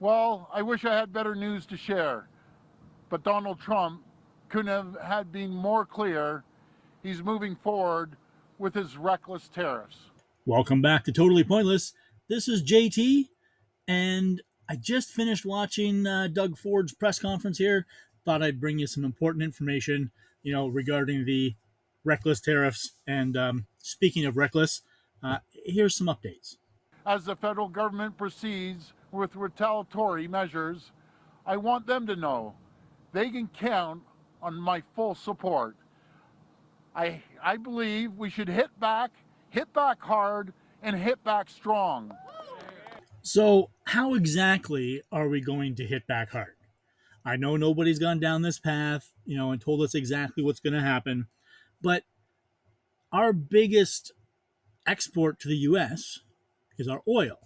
Well, I wish I had better news to share, but Donald Trump couldn't have had been more clear. He's moving forward with his reckless tariffs. Welcome back to Totally Pointless. This is JT, and I just finished watching Doug Ford's press conference here. Thought I'd bring you some important information, regarding the reckless tariffs. And speaking of reckless, here's some updates. As the federal government proceeds with retaliatory measures, I want them to know they can count on my full support. I believe we should hit back hard, and hit back strong. So, how exactly are we going to hit back hard? I know nobody's gone down this path, and told us exactly what's going to happen, but our biggest export to the US is our oil.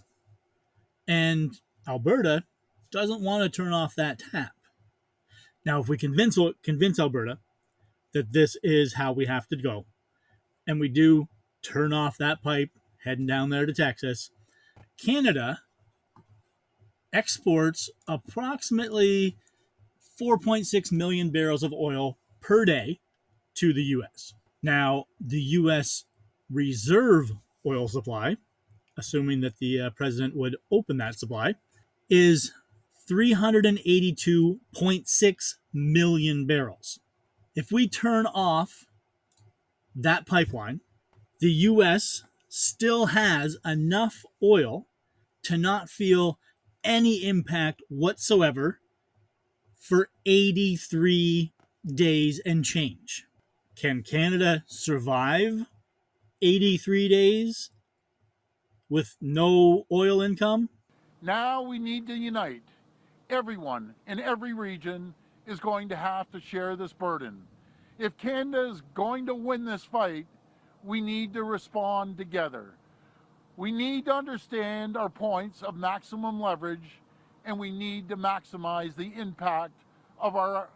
And Alberta doesn't want to turn off that tap. Now, if we convince Alberta that this is how we have to go, and we do turn off that pipe heading down there to Texas, Canada exports approximately 4.6 million barrels of oil per day to the US. Now, the US reserve oil supply, assuming that the president would open that supply, is 382.6 million barrels. If we turn off that pipeline, the US still has enough oil to not feel any impact whatsoever for 83 days and change. Can Canada survive 83 days with no oil income? Now we need to unite. Everyone in every region is going to have to share this burden. If Canada is going to win this fight, we need to respond together. We need to understand our points of maximum leverage, and we need to maximize the impact of our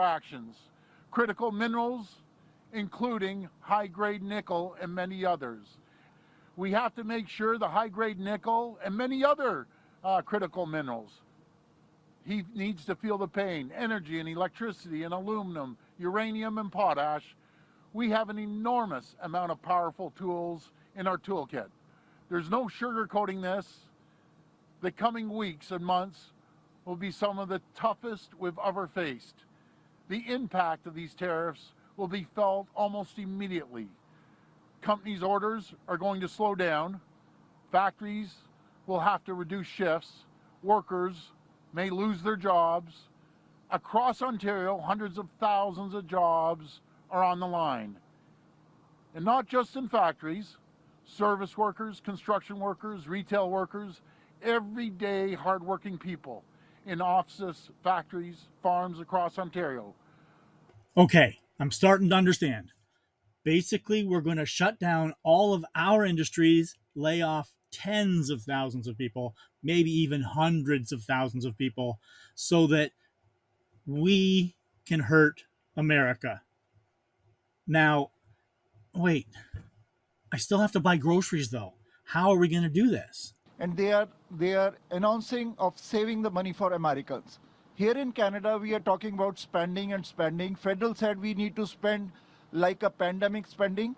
actions. Critical minerals, including high-grade nickel and many others. We have to make sure the high-grade nickel and many other critical minerals. He needs to feel the pain. Energy and electricity and aluminum, uranium and potash. We have an enormous amount of powerful tools in our toolkit. There's no sugarcoating this. The coming weeks and months will be some of the toughest we've ever faced. The impact of these tariffs will be felt almost immediately. Companies' orders are going to slow down. Factories will have to reduce shifts. Workers may lose their jobs. Across Ontario, hundreds of thousands of jobs are on the line. And not just in factories, service workers, construction workers, retail workers, everyday hardworking people in offices, factories, farms across Ontario. Okay, I'm starting to understand. Basically, we're going to shut down all of our industries, lay off tens of thousands of people, maybe even hundreds of thousands of people, so that we can hurt America. Now, wait, I still have to buy groceries though. How are we going to do this? And they are announcing of saving the money for Americans. Here in Canada, we are talking about spending and spending. Federal said we need to spend like a pandemic spending.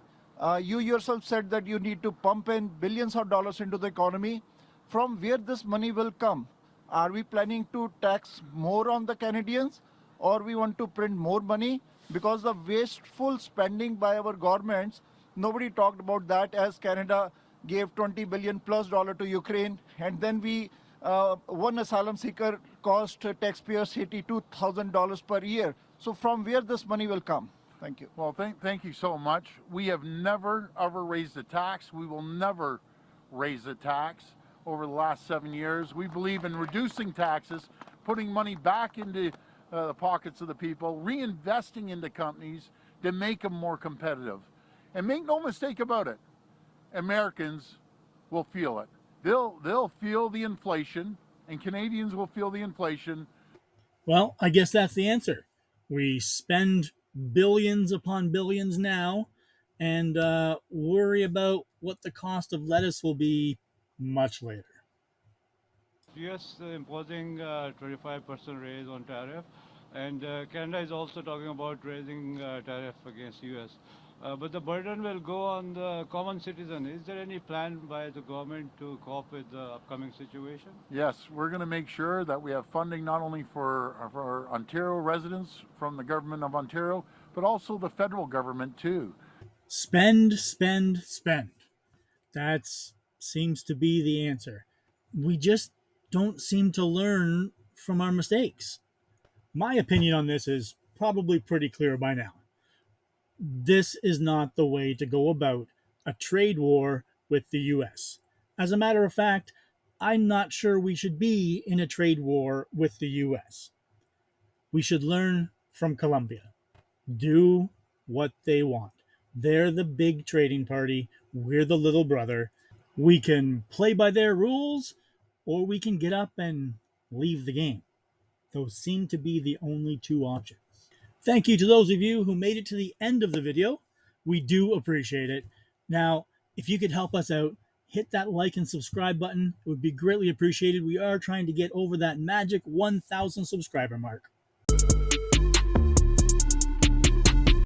You yourself said that you need to pump in billions of dollars into the economy. From where this money will come? Are we planning to tax more on the Canadians, or we want to print more money? Because the wasteful spending by our governments, nobody talked about that, as Canada gave 20 billion plus dollar to Ukraine, and then we one asylum seeker cost taxpayers $82,000 per year. So from where this money will come? Thank you. Well, thank you so much. We have never, ever raised a tax. We will never raise a tax over the last 7 years. We believe in reducing taxes, putting money back into the pockets of the people, reinvesting into companies to make them more competitive. And make no mistake about it, Americans will feel it. They'll feel the inflation, and Canadians will feel the inflation. Well, I guess that's the answer. We spend billions upon billions now and worry about what the cost of lettuce will be much later. US imposing 25% raise on tariff, and Canada is also talking about raising tariff against US. But the burden will go on the common citizen. Is there any plan by the government to cope with the upcoming situation? Yes, we're going to make sure that we have funding not only for Ontario residents from the government of Ontario, but also the federal government too. Spend, spend, spend. That seems to be the answer. We just don't seem to learn from our mistakes. My opinion on this is probably pretty clear by now. This is not the way to go about a trade war with the US. As a matter of fact, I'm not sure we should be in a trade war with the US. We should learn from Colombia. Do what they want. They're the big trading party. We're the little brother. We can play by their rules, or we can get up and leave the game. Those seem to be the only two options. Thank you to those of you who made it to the end of the video. We do appreciate it. Now, if you could help us out, hit that like and subscribe button. It would be greatly appreciated. We are trying to get over that magic 1,000 subscriber mark.